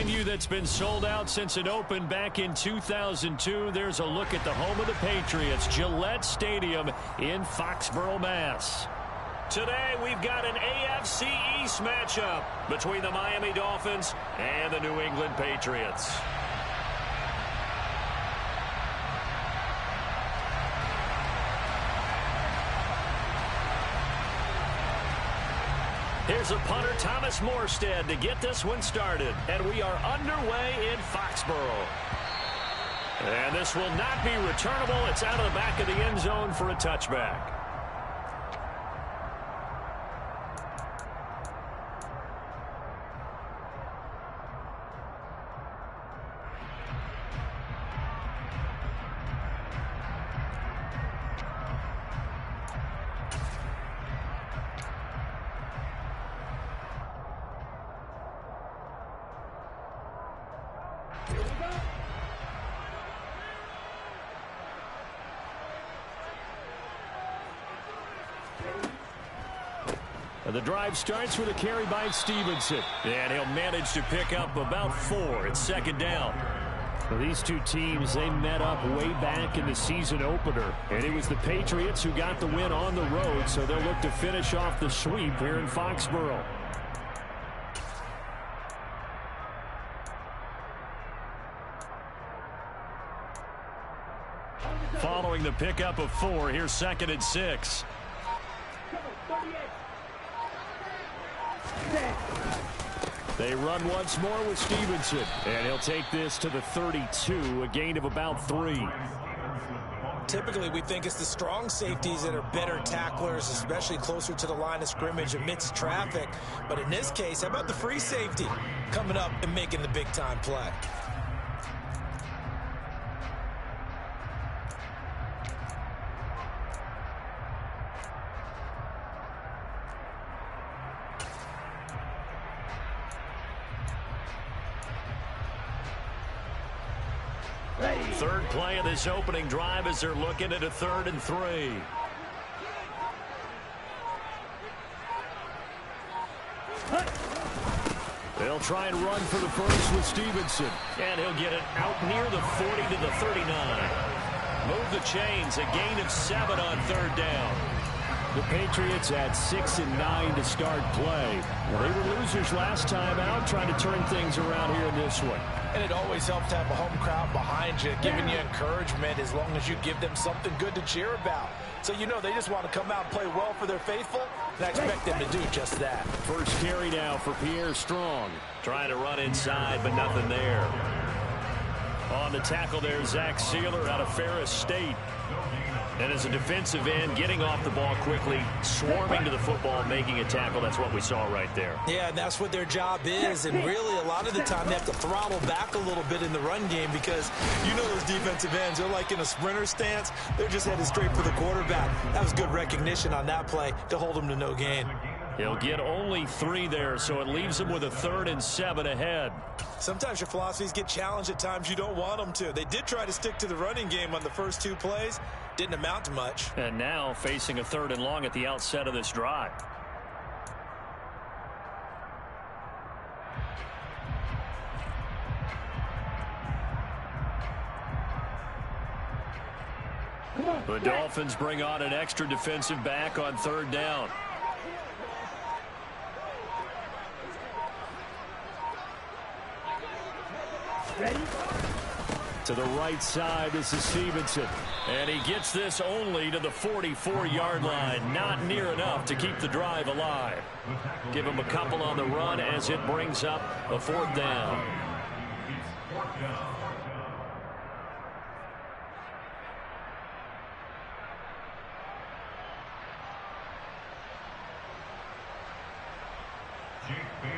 venue that's been sold out since it opened back in 2002. There's a look at the home of the Patriots, Gillette Stadium in Foxborough, Mass. Today, we've got an AFC East matchup between the Miami Dolphins and the New England Patriots. Here's a punter, Thomas Morstead, to get this one started. And we are underway in Foxborough. And this will not be returnable. It's out of the back of the end zone for a touchback. The drive starts with a carry by Stevenson, and he'll manage to pick up about 4. It's second down. Well, these two teams, they met up way back in the season opener, and it was the Patriots who got the win on the road, so they'll look to finish off the sweep here in Foxborough. Following the pickup of 4, here's second and 6. They run once more with Stevenson, and he'll take this to the 32, a gain of about 3. Typically, we think it's the strong safeties that are better tacklers, especially closer to the line of scrimmage amidst traffic. But in this case, how about the free safety coming up and making the big-time play? Third play of this opening drive as they're looking at a 3rd and 3. They'll try and run for the first with Stevenson. And he'll get it out near the 40 to the 39. Move the chains, a gain of 7 on 3rd down. The Patriots at 6 and 9 to start play. Well, they were losers last time out, trying to turn things around here in this one. And it always helps to have a home crowd behind you, giving you encouragement as long as you give them something good to cheer about. So you know they just want to come out and play well for their faithful, and I expect them to do just that. First carry now for Pierre Strong. Trying to run inside, but nothing there. On the tackle there, Zach Sealer out of Ferris State. And as a defensive end, getting off the ball quickly, swarming to the football, making a tackle. That's what we saw right there. Yeah, and that's what their job is. And really, a lot of the time, they have to throttle back a little bit in the run game because you know those defensive ends, they're like in a sprinter stance. They're just headed straight for the quarterback. That was good recognition on that play to hold them to no gain. He'll get only 3 there, so it leaves him with a 3rd and 7 ahead. Sometimes your philosophies get challenged at times you don't want them to. They did try to stick to the running game on the first 2 plays. Didn't amount to much. And now facing a 3rd and long at the outset of this drive. The Dolphins bring on an extra defensive back on 3rd down. Ready? To the right side, this is Stevenson. And he gets this only to the 44-yard line. Not near enough to keep the drive alive. Give him a couple on the run as it brings up a 4th down.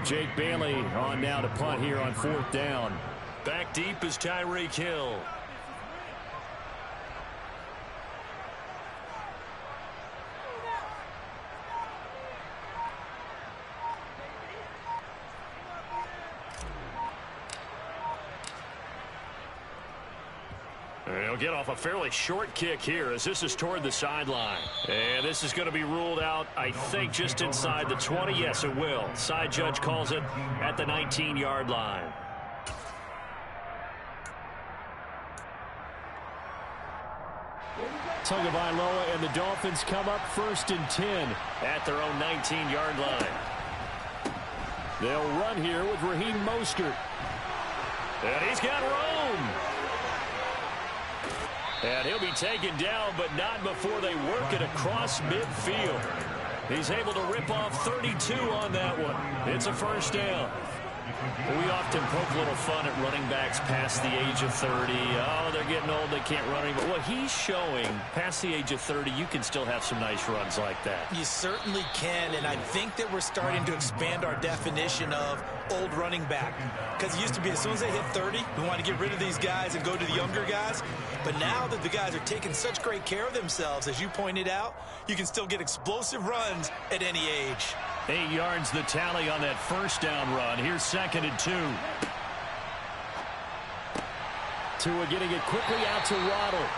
Jake Bailey on now to punt here on 4th down. Back deep is Tyreek Hill. He'll get off a fairly short kick here as this is toward the sideline. And this is going to be ruled out, I think, just inside the 20. Yes, it will. Side judge calls it at the 19-yard line. Tagovailoa and the Dolphins come up 1st and 10 at their own 19-yard line. They'll run here with Raheem Mostert. And he's got room. And he'll be taken down, but not before they work it across midfield. He's able to rip off 32 on that one. It's a 1st down. We often poke a little fun at running backs past the age of 30. Oh, they're getting old, they can't run anymore. Well, he's showing past the age of 30, you can still have some nice runs like that. You certainly can, and I think that we're starting to expand our definition of old running back. Because it used to be as soon as they hit 30, we want to get rid of these guys and go to the younger guys. But now that the guys are taking such great care of themselves, as you pointed out, you can still get explosive runs at any age. 8 yards the tally on that 1st down run. Here's 2nd and 2. Tua getting it quickly out to Waddle.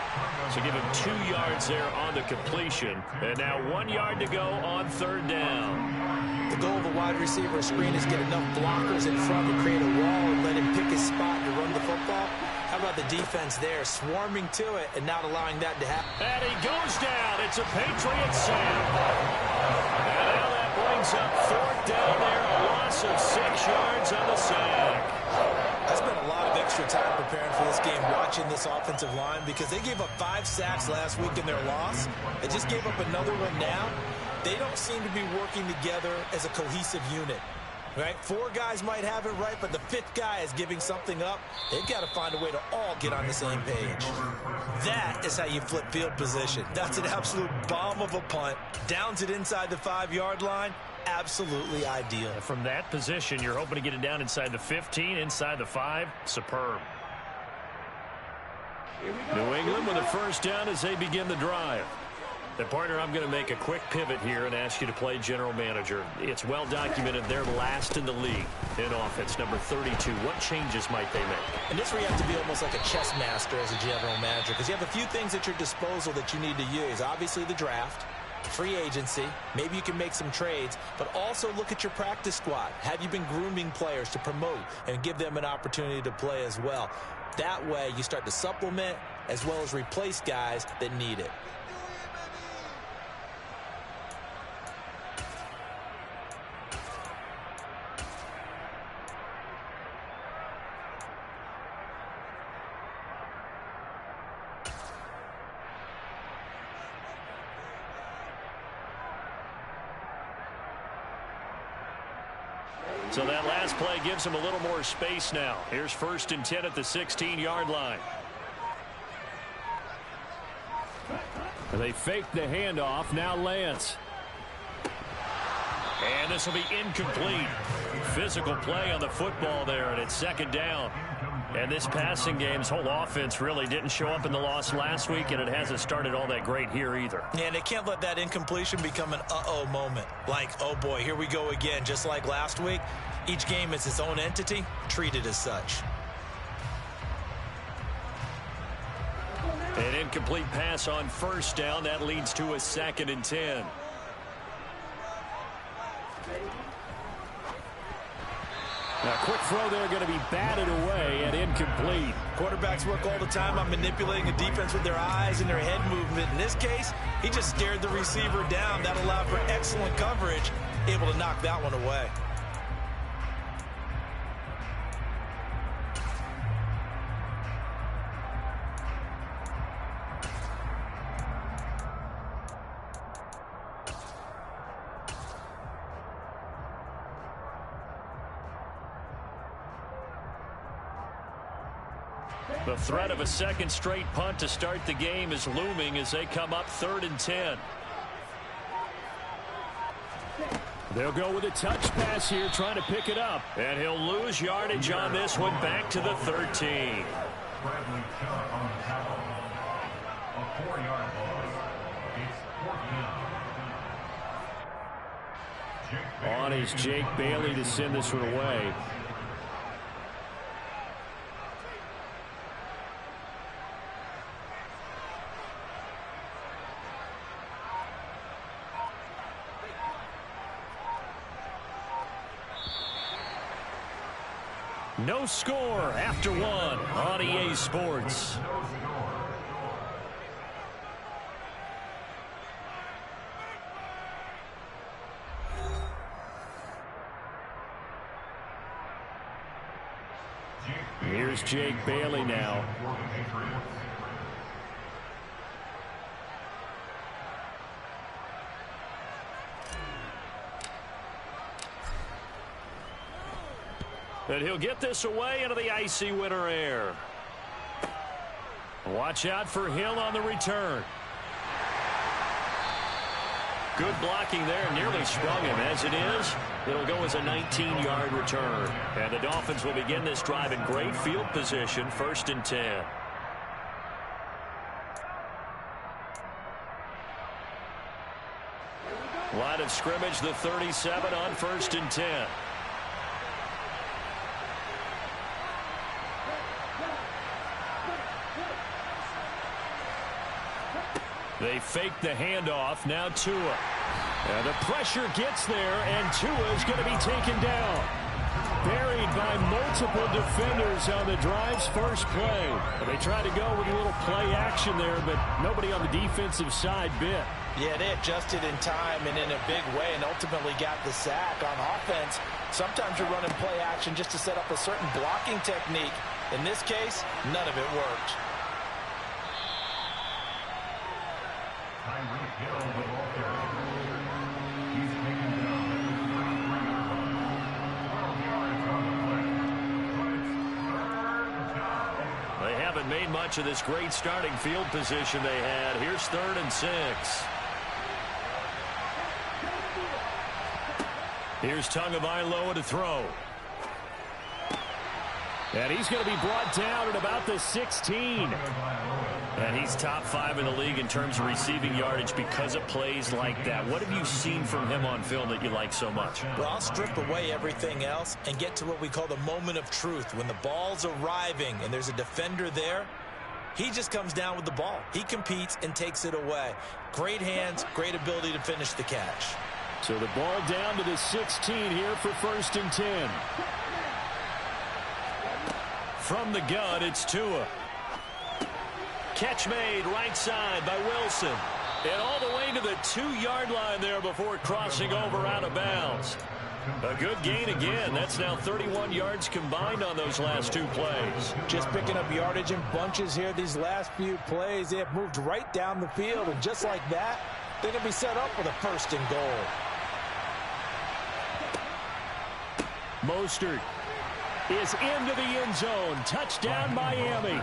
So give him 2 yards there on the completion. And now 1 yard to go on 3rd down. The goal of a wide receiver screen is get enough blockers in front to create a wall and let him pick his spot to run the football. How about the defense there, swarming to it and not allowing that to happen? And he goes down. It's a Patriot sack. And now that brings up 4th down there, a loss of 6 yards on the sack. I spent a lot of extra time preparing for this game, watching this offensive line, because they gave up 5 sacks last week in their loss. They just gave up another one now. They don't seem to be working together as a cohesive unit. Right? 4 guys might have it right, but the 5th guy is giving something up. They've got to find a way to all get on the same page. That is how you flip field position. That's an absolute bomb of a punt. Downs it inside the 5-yard line. Absolutely ideal. From that position, you're hoping to get it down inside the 15, inside the 5. Superb. New England with a 1st down as they begin the drive. The partner, I'm going to make a quick pivot here and ask you to play general manager. It's well documented they're last in the league in offense, number 32. What changes might they make? And this where you have to be almost like a chess master as a general manager, because you have a few things at your disposal that you need to use. Obviously the draft, free agency, maybe you can make some trades, but also look at your practice squad. Have you been grooming players to promote and give them an opportunity to play as well? That way you start to supplement as well as replace guys that need it. So that last play gives him a little more space now. Here's 1st and 10 at the 16-yard line. They fake the handoff. Now Lance. And this will be incomplete. Physical play on the football there, and it's 2nd down. And this passing game's whole offense really didn't show up in the loss last week, and it hasn't started all that great here either. Yeah, they can't let that incompletion become an uh-oh moment. Like, oh boy, here we go again, just like last week. Each game is its own entity, treated as such. An incomplete pass on 1st down. That leads to a 2nd and 10. Now, quick throw there, going to be batted away and incomplete. Quarterbacks work all the time on manipulating a defense with their eyes and their head movement. In this case, he just stared the receiver down. That allowed for excellent coverage, able to knock that one away. The threat of a 2nd straight punt to start the game is looming as they come up 3rd and 10. They'll go with a touch pass here, trying to pick it up. And he'll lose yardage on this one, back to the 13. On is Jake Bailey to send this one away. No score after 1 on EA Sports. Here's Jake Bailey now. And he'll get this away into the icy winter air. Watch out for Hill on the return. Good blocking there. Nearly sprung him. As it is, it'll go as a 19-yard return. And the Dolphins will begin this drive in great field position, 1st and 10. Line of scrimmage, the 37 on 1st and 10. They fake the handoff. Now Tua. And the pressure gets there, and Tua is going to be taken down. Buried by multiple defenders on the drive's first play. And they tried to go with a little play action there, but nobody on the defensive side bit. Yeah, they adjusted in time and in a big way and ultimately got the sack. On offense, sometimes you're running play action just to set up a certain blocking technique. In this case, none of it worked. They haven't made much of this great starting field position they had. Here's 3rd and 6. Here's Tagovailoa to throw. And he's going to be brought down at about the 16. And he's top 5 in the league in terms of receiving yardage because of plays like that. What have you seen from him on film that you like so much? Well, I'll strip away everything else and get to what we call the moment of truth. When the ball's arriving and there's a defender there, he just comes down with the ball. He competes and takes it away. Great hands, great ability to finish the catch. So the ball down to the 16 here for 1st and 10. From the gun, it's Tua. Catch made right side by Wilson. And all the way to the 2-yard line there before crossing over out of bounds. A good gain again. That's now 31 yards combined on those last 2 plays. Just picking up yardage in bunches here these last few plays. They have moved right down the field. And just like that, they're going to be set up for the 1st and goal. Mostert is into the end zone. Touchdown, Miami.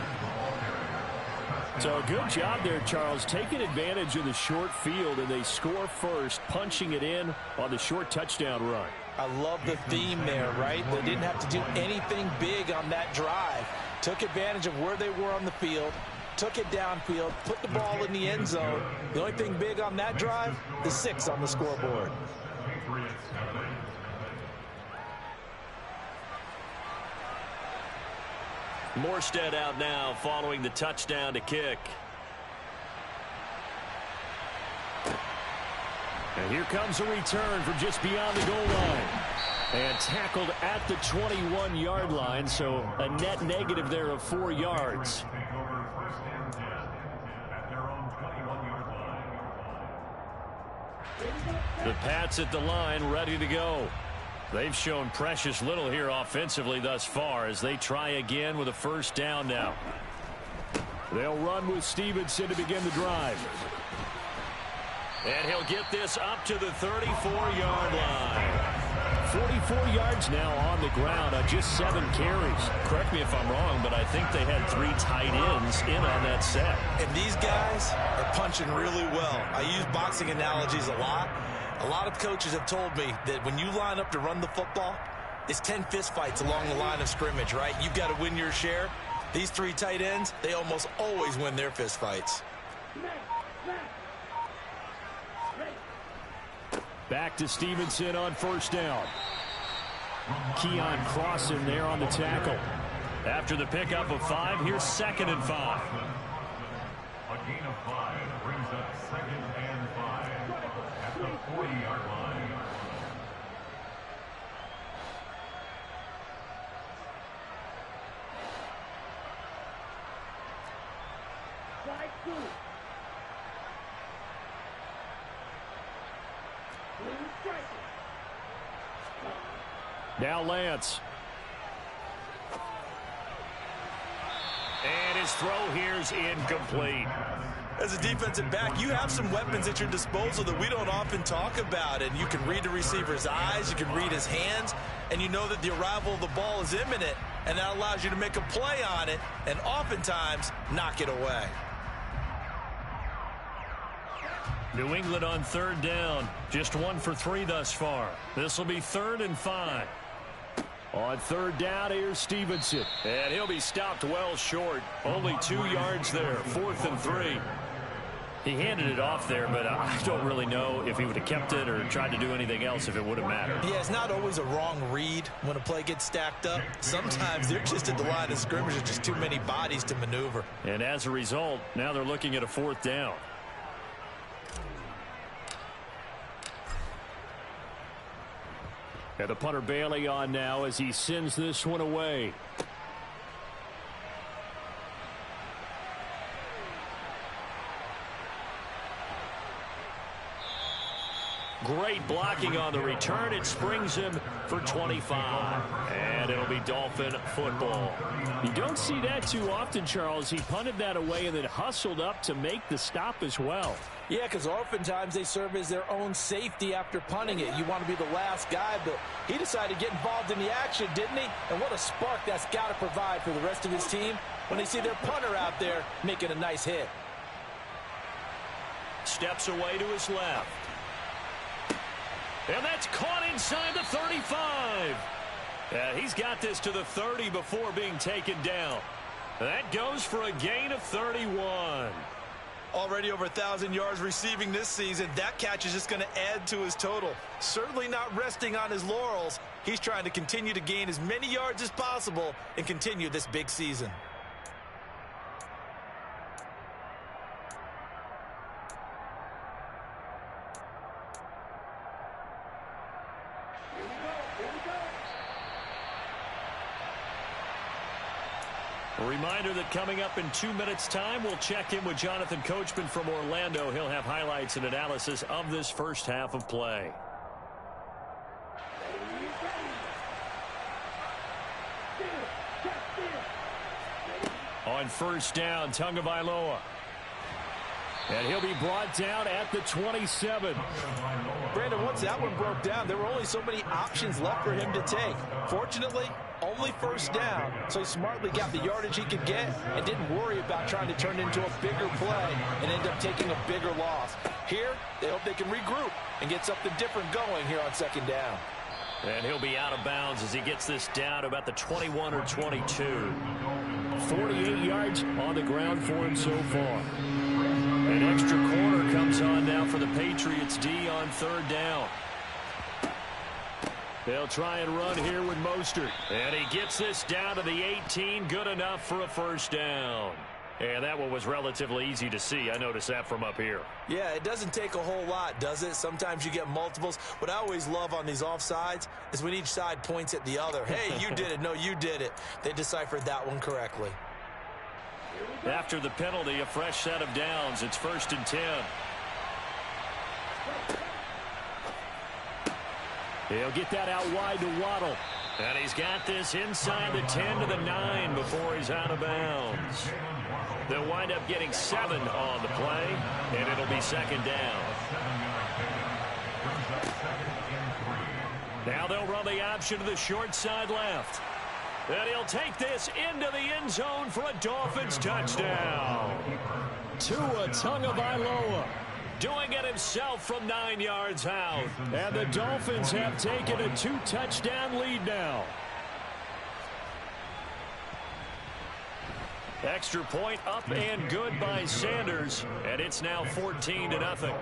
So a good job there, Charles, taking advantage of the short field, and they score first, punching it in on the short touchdown run. I love the theme there, right? They didn't have to do anything big on that drive. Took advantage of where they were on the field, took it downfield, put the ball in the end zone. The only thing big on that drive, the 6 on the scoreboard. Morstead out now following the touchdown to kick. And here comes a return from just beyond the goal line. And tackled at the 21-yard line, so a net negative there of 4 yards. The Pats at the line, ready to go. They've shown precious little here offensively thus far as they try again with a 1st down now. They'll run with Stevenson to begin the drive. And he'll get this up to the 34-yard line. 44 yards now on the ground on just 7 carries. Correct me if I'm wrong, but I think they had 3 tight ends in on that set. And these guys are punching really well. I use boxing analogies a lot. A lot of coaches have told me that when you line up to run the football, it's 10 fistfights along the line of scrimmage, right? You've got to win your share. These 3 tight ends, they almost always win their fistfights. Back to Stevenson on 1st down. Keon Crossan there on the tackle. After the pickup of 5, here's 2nd and 5. A gain of 5 brings up 2nd and 5 at the 40-yard line. Now Lance. And his throw here is incomplete. As a defensive back, you have some weapons at your disposal that we don't often talk about. And you can read the receiver's eyes, you can read his hands, and you know that the arrival of the ball is imminent. And that allows you to make a play on it and oftentimes knock it away. New England on third down. Just 1 for 3 thus far. This will be 3rd and 5. On third down, here's Stevenson. And he'll be stopped well short. Only 2 yards there. 4th and 3. He handed it off there, but I don't really know if he would have kept it or tried to do anything else if it would have mattered. Yeah, it's not always a wrong read when a play gets stacked up. Sometimes they're just at the line of scrimmage. There's just too many bodies to maneuver. And as a result, now they're looking at a 4th down. And the punter Bailey on now as he sends this one away. Great blocking on the return. It springs him for 25. And it'll be Dolphin football. You don't see that too often, Charles. He punted that away and then hustled up to make the stop as well. Yeah, because oftentimes they serve as their own safety after punting it. You want to be the last guy, but he decided to get involved in the action, didn't he? And what a spark that's got to provide for the rest of his team when they see their punter out there making a nice hit. Steps away to his left. And that's caught inside the 35. He's got this to the 30 before being taken down. That goes for a gain of 31. Already over 1,000 yards receiving this season. That catch is just going to add to his total. Certainly not resting on his laurels. He's trying to continue to gain as many yards as possible and continue this big season. A reminder that coming up in 2 minutes' time, we'll check in with Jonathan Coachman from Orlando. He'll have highlights and analysis of this first half of play. On first down, Tagovailoa. And he'll be brought down at the 27. Brandon, once that one broke down, there were only so many options left for him to take. Fortunately, only first down, so he smartly got the yardage he could get and didn't worry about trying to turn it into a bigger play and end up taking a bigger loss. Here, they hope they can regroup and get something different going here on second down. And he'll be out of bounds as he gets this down to about the 21 or 22. 48 yards on the ground for him so far. An extra corner comes on now for the Patriots D on third down. They'll try and run here with Mostert. And he gets this down to the 18. Good enough for a first down. And that one was relatively easy to see. I noticed that from up here. Yeah, it doesn't take a whole lot, does it? Sometimes you get multiples. What I always love on these offsides is when each side points at the other. Hey, you did it. No, you did it. They deciphered that one correctly. After the penalty, a fresh set of downs. It's 1st and 10. He'll get that out wide to Waddle. And he's got this inside the 10 to the 9 before he's out of bounds. They'll wind up getting 7 on the play, and it'll be second down. Now they'll run the option to the short side left. And he'll take this into the end zone for a Dolphins touchdown. Tua Tagovailoa doing it himself from 9 yards out. And the Dolphins have taken a 2-touchdown lead now. Extra point up and good by Sanders. And it's now 14-0.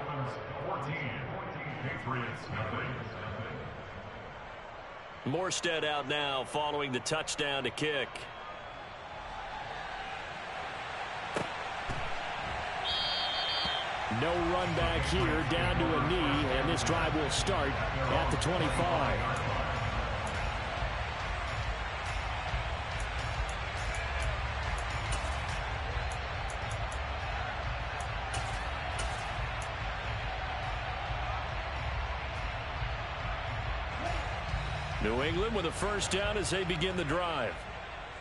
Morstead out now following the touchdown to kick. No run back here, down to a knee, and this drive will start at the 25. New England with a first down as they begin the drive.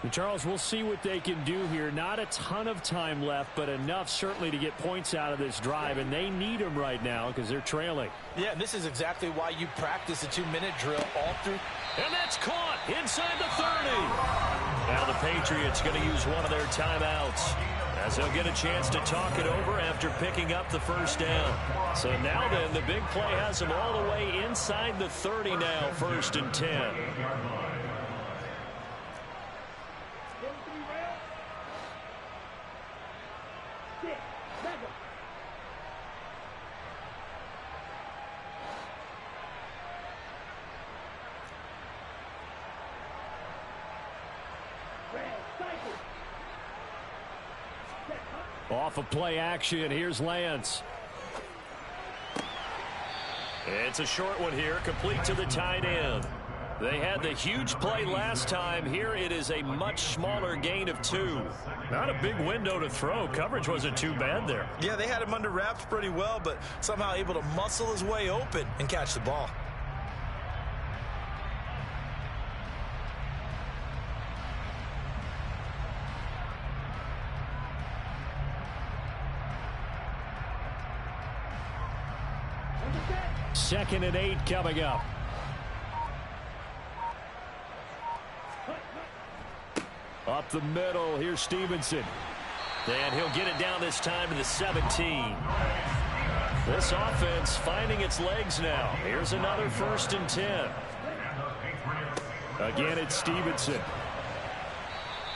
Charles, we'll see what they can do here. Not a ton of time left, but enough certainly to get points out of this drive, and they need them right now because they're trailing. Yeah, this is exactly why you practice a 2-minute drill all through. And that's caught inside the 30. Now the Patriots going to use one of their timeouts, as they'll get a chance to talk it over after picking up the first down. So now then, the big play has them all the way inside the 30 now, 1st and 10. Off of play action, here's Lance. It's a short one here, complete to the tight end. They had the huge play last time. Here it is a much smaller gain of 2. Not a big window to throw. Coverage wasn't too bad there. Yeah, they had him under wraps pretty well, but somehow able to muscle his way open and catch the ball. Second and 8 coming up. Up the middle, here's Stevenson. And he'll get it down this time to the 17. This offense finding its legs now. Here's another 1st and 10. Again, it's Stevenson.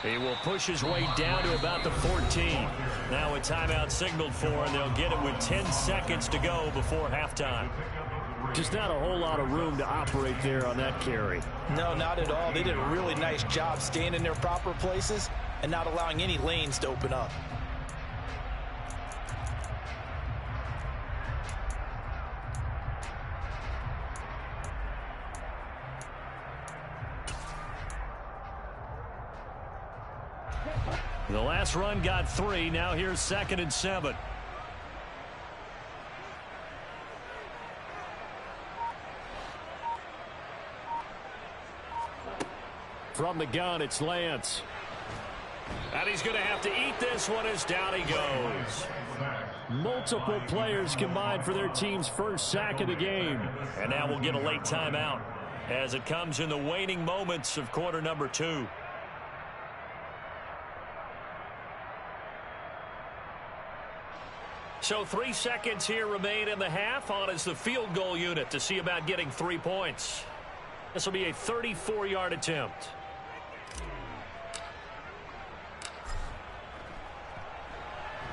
He will push his way down to about the 14. Now a timeout signaled for, and they'll get it with 10 seconds to go before halftime. Just not a whole lot of room to operate there on that carry. No, not at all. They did a really nice job staying in their proper places and not allowing any lanes to open up. The last run got 3. Now here's 2nd and 7. From the gun, it's Lance. And he's going to have to eat this one as down he goes. Multiple players combined for their team's first sack of the game. And now we'll get a late timeout as it comes in the waning moments of quarter number 2. So 3 seconds here remain in the half. On is the field goal unit to see about getting 3 points. This will be a 34-yard attempt.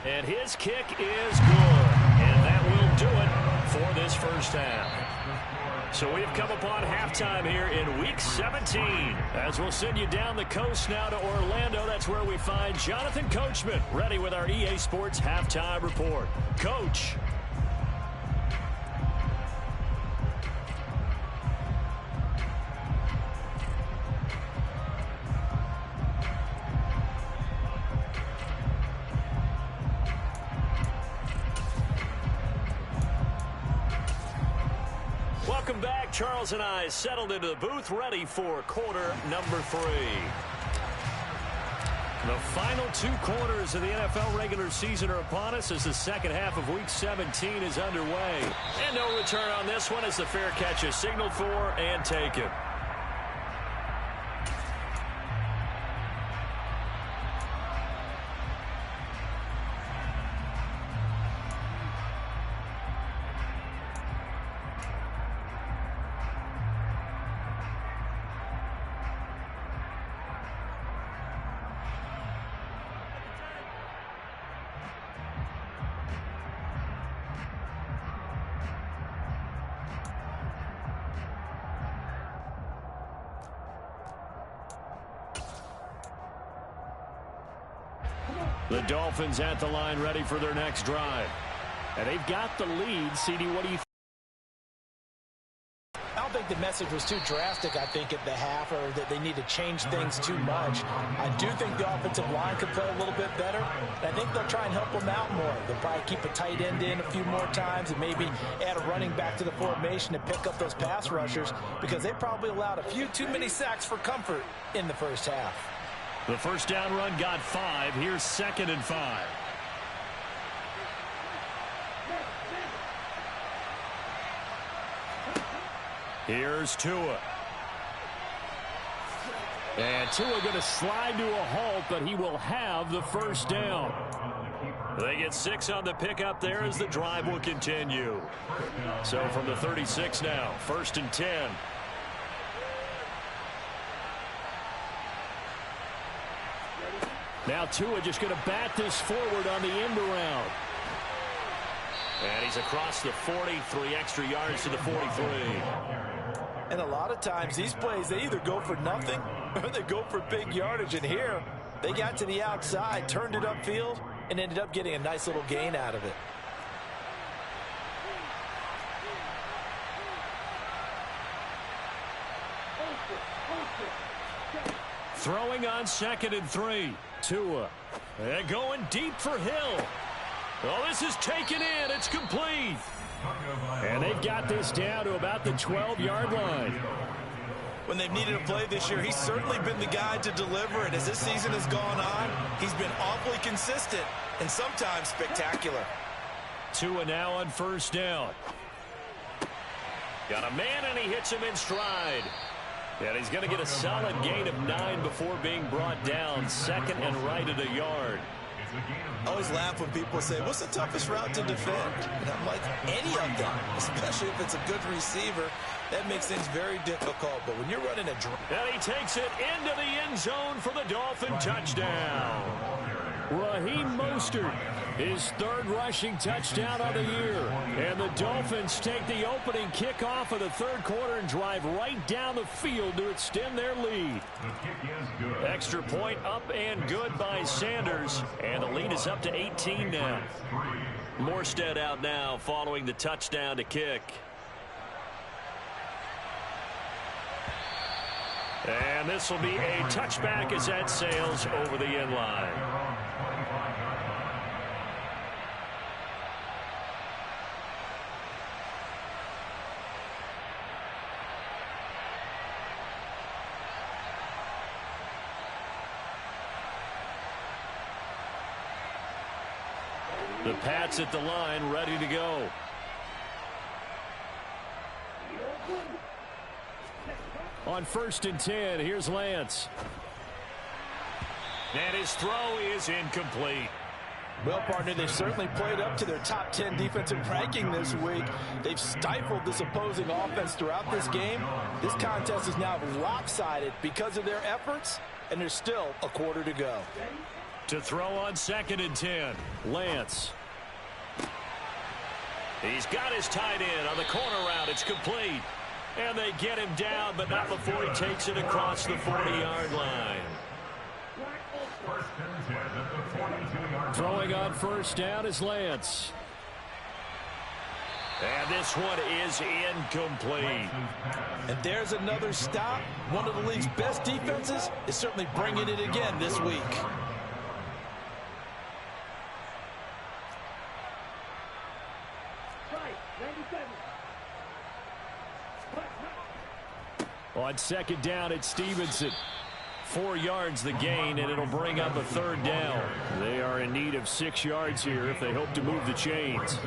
And his kick is good. And that will do it for this first half. So we've come upon halftime here in Week 17. As we'll send you down the coast now to Orlando. That's where we find Jonathan Coachman ready with our EA Sports Halftime Report. Coach. Welcome back. Charles and I settled into the booth, ready for quarter number 3. The final 2 quarters of the NFL regular season are upon us as the second half of Week 17 is underway. And no return on this one as the fair catch is signaled for and taken. The Dolphins at the line ready for their next drive. And they've got the lead. CD, what do you think? I don't think the message was too drastic, I think, at the half, or that they need to change things too much. I do think the offensive line could play a little bit better. And I think they'll try and help them out more. They'll probably keep a tight end in a few more times and maybe add a running back to the formation to pick up those pass rushers, because they probably allowed a few too many sacks for comfort in the first half. The first down run got 5. Here's 2nd and 5. Here's Tua. And Tua going to slide to a halt, but he will have the first down. They get 6 on the pickup there as the drive will continue. So from the 36 now, 1st and 10. Now Tua just going to bat this forward on the end around. And he's across the 40, 3 extra yards to the 43. And a lot of times these plays, they either go for nothing or they go for big yardage. And here, they got to the outside, turned it upfield, and ended up getting a nice little gain out of it. Throwing on 2nd and 3. Tua. And going deep for Hill. Oh, this is taken in. It's complete. And they've got this down to about the 12-yard line. When they've needed a play this year, he's certainly been the guy to deliver it. As this season has gone on, he's been awfully consistent and sometimes spectacular. Tua now on 1st down. Got a man, and he hits him in stride. And he's going to get a solid gain of 9 before being brought down. 2nd and right at a yard. I always laugh when people say, what's the toughest route to defend? And I'm like, any of them, especially if it's a good receiver. That makes things very difficult. But when you're running a drive. And he takes it into the end zone for the Dolphin touchdown. Raheem Mostert, his 3rd rushing touchdown of the year. And the Dolphins take the opening kickoff of the 3rd quarter and drive right down the field to extend their lead. Extra point up and good by Sanders. And the lead is up to 18 now. Morstead out now following the touchdown to kick. And this will be a touchback as that sails over the end line. The Pats at the line, ready to go. On 1st and 10, here's Lance. And his throw is incomplete. Well, partner, they've certainly played up to their top 10 defensive ranking this week. They've stifled this opposing offense throughout this game. This contest is now lopsided because of their efforts, and there's still a quarter to go. To throw on 2nd and 10, Lance. He's got his tight end on the corner route. It's complete. And they get him down, but not before he takes it across the 40-yard line. Throwing on 1st down is Lance. And this one is incomplete. And there's another stop. One of the league's best defenses is certainly bringing it again this week. On 2nd down, it's Stevenson. 4 yards the gain, and it'll bring up a 3rd down. They are in need of 6 yards here if they hope to move the chains.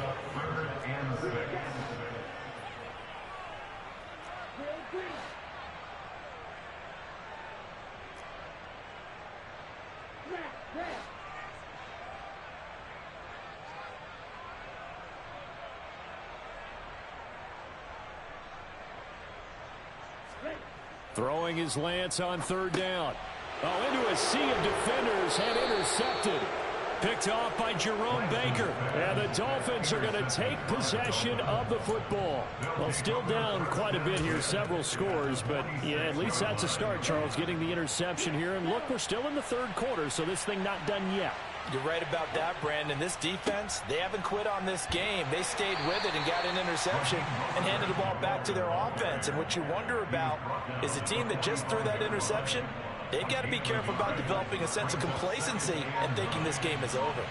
Throwing his Lance on 3rd down. Oh, into a sea of defenders and intercepted. Picked off by Jerome Baker. And the Dolphins are going to take possession of the football. Well, still down quite a bit here, several scores. But, yeah, at least that's a start, Charles, getting the interception here. And, look, we're still in the 3rd quarter, so this thing not done yet. You're right about that, Brandon. This defense, they haven't quit on this game. They stayed with it and got an interception and handed the ball back to their offense. And what you wonder about is a team that just threw that interception, they've got to be careful about developing a sense of complacency and thinking this game is over.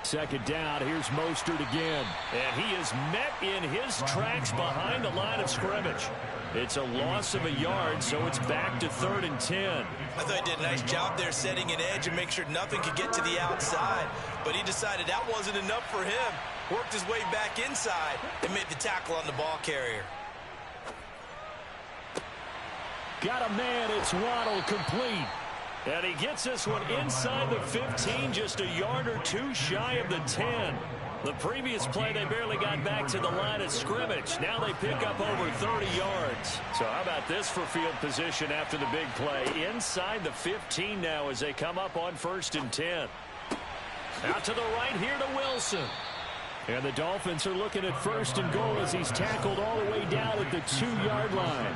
Second down, here's Mostert again. And he is met in his tracks behind the line of scrimmage. It's a loss of a yard, so it's back to 3rd and 10. I thought he did a nice job there setting an edge and make sure nothing could get to the outside. But he decided that wasn't enough for him. Worked his way back inside and made the tackle on the ball carrier. Got a man, it's Waddle, complete. And he gets this one inside the 15, just a yard or two shy of the 10. The previous play, they barely got back to the line of scrimmage. Now they pick up over 30 yards. So how about this for field position after the big play? Inside the 15 now as they come up on 1st and 10. Out to the right here to Wilson. And the Dolphins are looking at 1st and goal as he's tackled all the way down at the 2-yard line.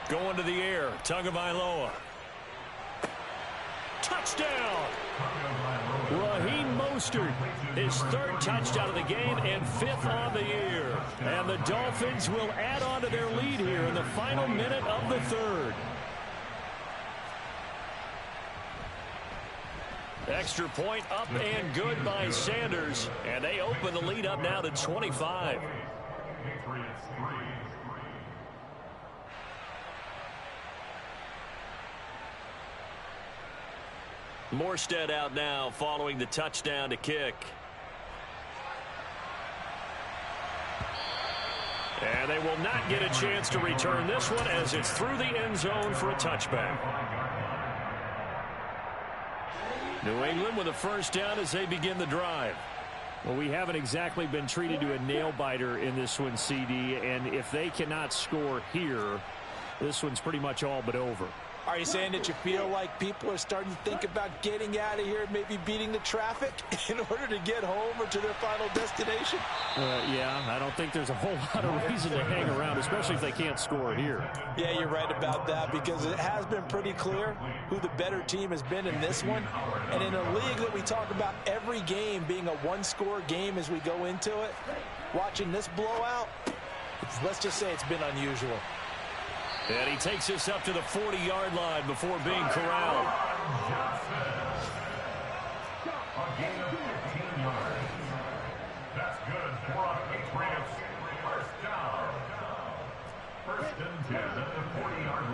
Going to the air, Tagovailoa. Touchdown! Raheem Mostert, his 3rd touchdown of the game and 5th on the year. And the Dolphins will add on to their lead here in the final minute of the 3rd. Extra point up and good by Sanders. And they open the lead up now to 25. Morstead out now following the touchdown to kick. And they will not get a chance to return this one as it's through the end zone for a touchback. New England with a 1st down as they begin the drive. Well, we haven't exactly been treated to a nail-biter in this one, CD, and if they cannot score here, this one's pretty much all but over. Are you saying that you feel like people are starting to think about getting out of here, maybe beating the traffic in order to get home or to their final destination? Yeah, I don't think there's a whole lot of reason to hang around, especially if they can't score here. Yeah, you're right about that because it has been pretty clear who the better team has been in this one. And in a league that we talk about every game being a one-score game as we go into it, watching this blowout, let's just say it's been unusual. And he takes us up to the 40-yard line before being corralled. A gain of 15 yards. That's good for a Patriots 1st down. 1st and 10 at the 40-yard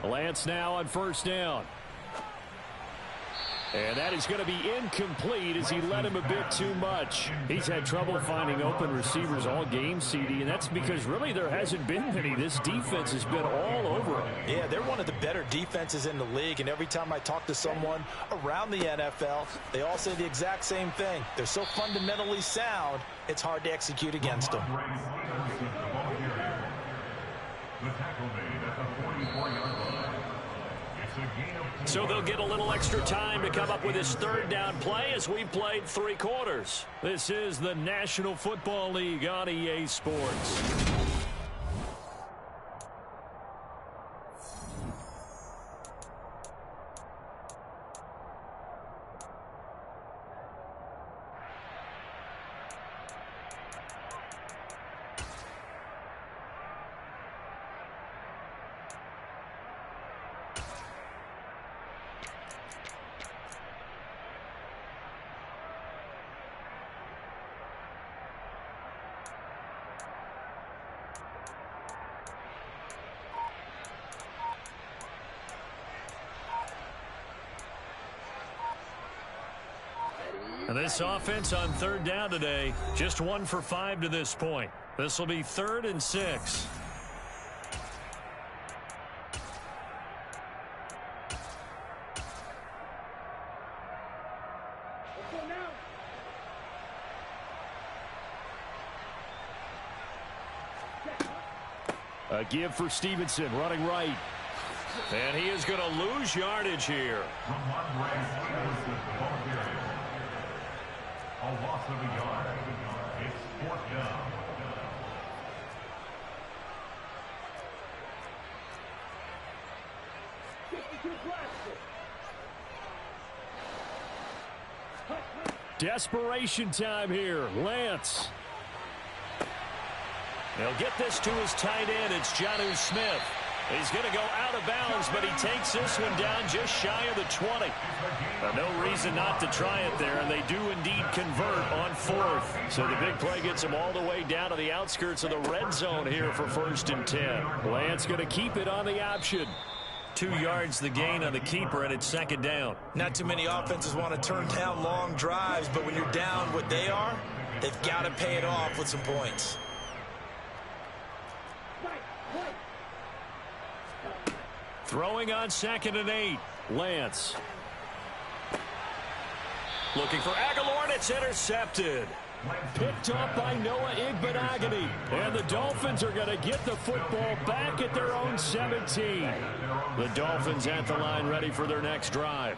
line. Lance now on 1st down. And that is going to be incomplete as he led him a bit too much. He's had trouble finding open receivers all game, CD, and that's because really there hasn't been many. This defense has been all over him. Yeah, they're one of the better defenses in the league, and every time I talk to someone around the NFL, they all say the exact same thing. They're so fundamentally sound, it's hard to execute against them. The tackle made at the 44-yard line. So they'll get a little extra time to come up with his 3rd down play as we played 3 quarters. This is the National Football League on EA Sports. And this offense on 3rd down today, just 1 for 5 to this point. This will be 3rd and 6. A give for Stevenson, running right. And he is going to lose yardage here. A loss of a yard. It's 4th down. Desperation time here. Lance. They'll get this to his tight end. It's Jonnu Smith. He's going to go out of bounds, but he takes this one down just shy of the 20. No reason not to try it there, and they do indeed convert on fourth. So the big play gets them all the way down to the outskirts of the red zone here for 1st and 10. Lance going to keep it on the option. 2 yards the gain on the keeper, and it's 2nd down. Not too many offenses want to turn down long drives, but when you're down what they are, they've got to pay it off with some points. Throwing on 2nd and 8. Lance. Looking for Aguilar, and it's intercepted. Picked up by Noah Igbenogany. And the Dolphins are going to get the football back at their own 17. The Dolphins at the line ready for their next drive.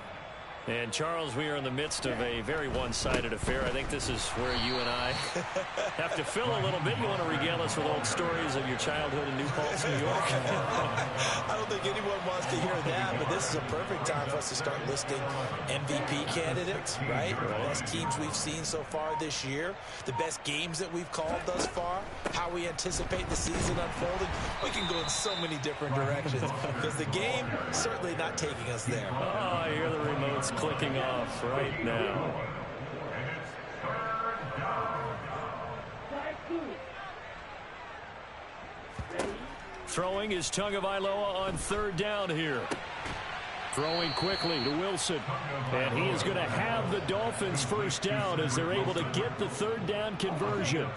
And, Charles, we are in the midst of a very one-sided affair. I think this is where you and I have to fill a little bit. You want to regale us with old stories of your childhood in New Paltz, New York? I don't think anyone wants to hear that, but this is a perfect time for us to start listing MVP candidates, right? The best teams we've seen so far this year, the best games that we've called thus far, how we anticipate the season unfolding. We can go in so many different directions because the game certainly not taking us there. Oh, I hear the remotes clicking off right now. Throwing is Tagovailoa on 3rd down here. Throwing quickly to Wilson. And he is going to have the Dolphins 1st down as they're able to get the 3rd down conversion.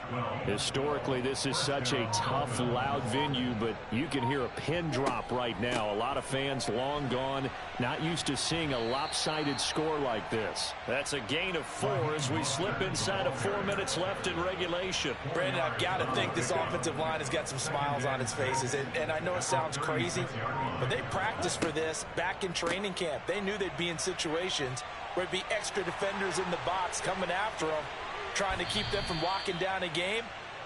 Historically, this is such a tough, loud venue, but you can hear a pin drop right now. A lot of fans long gone, not used to seeing a lopsided score like this. That's a gain of 4 as we slip inside of 4 minutes left in regulation. Brandon, I've got to think this offensive line has got some smiles on its faces. And I know it sounds crazy, but they practiced for this back in training camp. They knew they'd be in situations where there'd be extra defenders in the box coming after them, trying to keep them from locking down a game.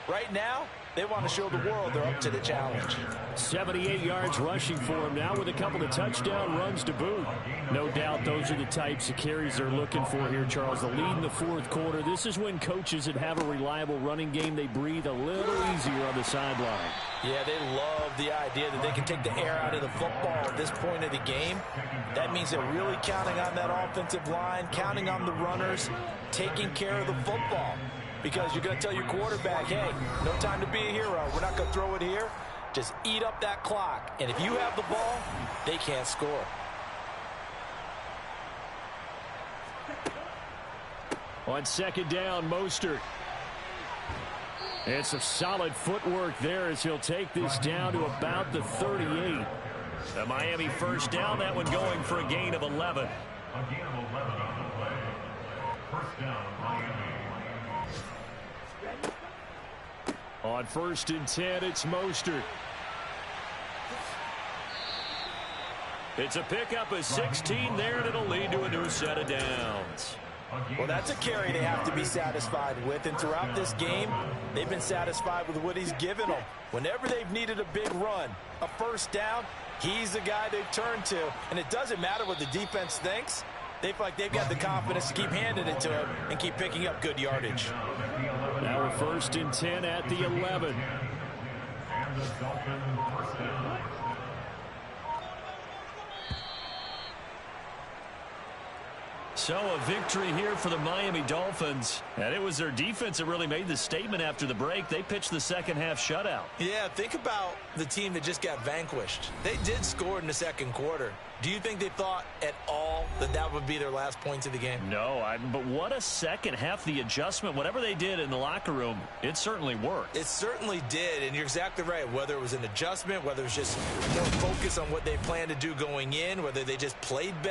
Right now, they want to show the world they're up to the challenge. 78 yards rushing for him now with a couple of touchdown runs to boot. No doubt those are the types of carries they're looking for here, Charles. The lead in the 4th quarter. This is when coaches that have a reliable running game, they breathe a little easier on the sideline. Yeah, they love the idea that they can take the air out of the football at this point of the game. That means they're really counting on that offensive line, counting on the runners, taking care of the football. Because you're going to tell your quarterback, hey, no time to be a hero. We're not going to throw it here. Just eat up that clock. And if you have the ball, they can't score. On 2nd down, Mostert. And some solid footwork there as he'll take this down to about the 38. The Miami 1st down, that one going for a gain of 11. A gain of 11 on the play. 1st down, Miami. On 1st and 10, it's Mostert. It's a pickup of 16 there, and it'll lead to a new set of downs. Well, that's a carry they have to be satisfied with, and throughout this game, they've been satisfied with what he's given them. Whenever they've needed a big run, a 1st down, he's the guy they've turned to, and it doesn't matter what the defense thinks. They feel like they've got the confidence to keep handing it to him and keep picking up good yardage. Now we're 1st and 10 at the 11. And the Dolphins 1st down. So a victory here for the Miami Dolphins. And it was their defense that really made the statement after the break. They pitched the 2nd half shutout. Yeah, think about the team that just got vanquished. They did score in the 2nd quarter. Do you think they thought at all that that would be their last points of the game? No, but what a 2nd half. The adjustment, whatever they did in the locker room, it certainly worked. It certainly did, and you're exactly right. Whether it was an adjustment, whether it was just more focus on what they planned to do going in, whether they just played better.